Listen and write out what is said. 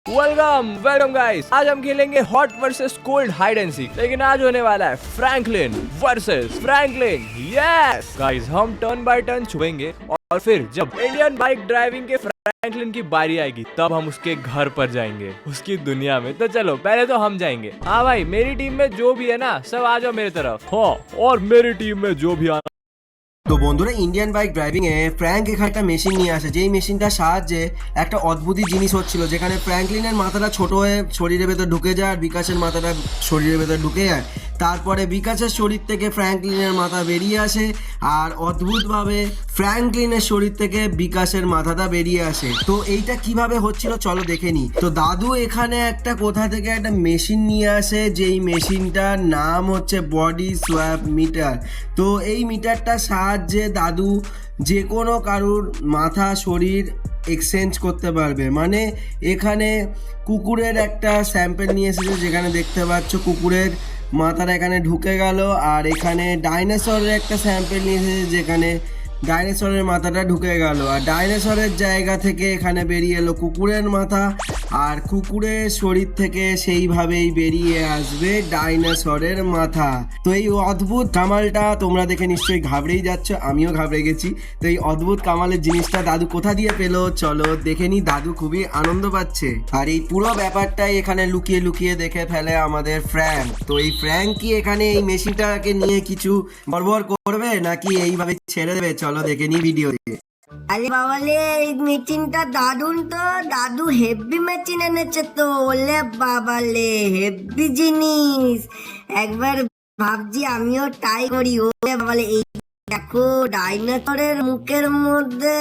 Welcome welcome guys. आज हम खेलेंगे hot versus cold hide and seek, लेकिन आज होने वाला है Franklin versus Franklin. Yes guys, हम टर्न बाय टर्न छुएंगे और फिर जब इंडियन बाइक ड्राइविंग के फ्रैंकलिन की बारी आएगी तब हम उसके घर पर जाएंगे, उसकी दुनिया में। तो चलो पहले तो हम जाएंगे। हाँ भाई, मेरी टीम में जो भी है ना सब आ जाओ मेरी तरफ। हाँ, और मेरी टीम में जो भी आना। তো বন্ধুরা, ইন্ডিয়ান বাইক ড্রাইভিং এ ফ্র্যাঙ্ক এখানে একটা মেশিন নিয়ে আসে, যেই মেশিনটার সাহায্যে একটা অদ্ভুতই জিনিস হচ্ছিল, যেখানে ফ্র্যাঙ্কলিনের মাথাটা ছোট হয়ে শরীরের ভেতর ঢুকে যায় আর বিকাশের মাথাটা শরীরের ভেতর ঢুকে যায়। তারপরে বিকাশের শরীর থেকে ফ্র্যাঙ্কলিনের মাথা বেরিয়ে আসে আর অদ্ভুতভাবে ফ্র্যাঙ্কলিনের শরীর থেকে বিকাশের মাথাটা বেরিয়ে আসে। তো এইটা কিভাবে হচ্ছিল চলো দেখে নিই। তো দাদু এখানে একটা কোথা থেকে একটা মেশিন নিয়ে আসে, যেই মেশিনটার নাম হচ্ছে বডি সোয়াপ মিটার। তো এই মিটারটার সাহায্যে দাদু যে কোনো কারুর মাথা শরীর এক্সচেঞ্জ করতে পারবে। মানে এখানে কুকুরের একটা স্যাম্পেল নিয়ে এসেছে, যেখানে দেখতে পাচ্ছ কুকুরের মাথাটা এখানে ঢুকে গেল, আর এখানে ডাইনোসরের একটা স্যাম্পেল নিয়ে এসেছে, যেখানে ডাইনোসরের মাথাটা ঢুকে গেল, আর ডাইনোসরের জায়গা থেকে এখানে বেরিয়ে এলো কুকুরের মাথা, আর কুকুরের শরীর থেকে সেইভাবেই বেরিয়ে আসবে ডাইনোসরের মাথা। তো এই অদ্ভুত কামালটা তোমরা দেখে নিশ্চয়ই ঘাবড়েই যাচ্ছ, আমিও ঘাবড়ে গেছি। তো এই অদ্ভুত কামালের জিনিসটা দাদু কোথা দিয়ে পেলো চলো দেখে নি। দাদু খুবই আনন্দ পাচ্ছে, আর এই পুরো ব্যাপারটাই এখানে লুকিয়ে লুকিয়ে দেখে ফেলে আমাদের ফ্র্যাঙ্ক। তো এই ফ্র্যাঙ্ক কি এখানে এই মেশিনটাকে নিয়ে কিছু গড়বড় করবে নাকি এইভাবে ছেড়ে দেবে? চলো দেখে নি ভিডিওতে। আরে বাবালে, এই মেশিনটা দারুন তো। দাদু হেভি মেশিন এনেছে তো। ওলে বাবালে, হেভি জিনিস। একবার ভাবছি আমিও ট্রাই করি। ওলে বাবালে, এই দেখো ডাইনোসরের মুখের মধ্যে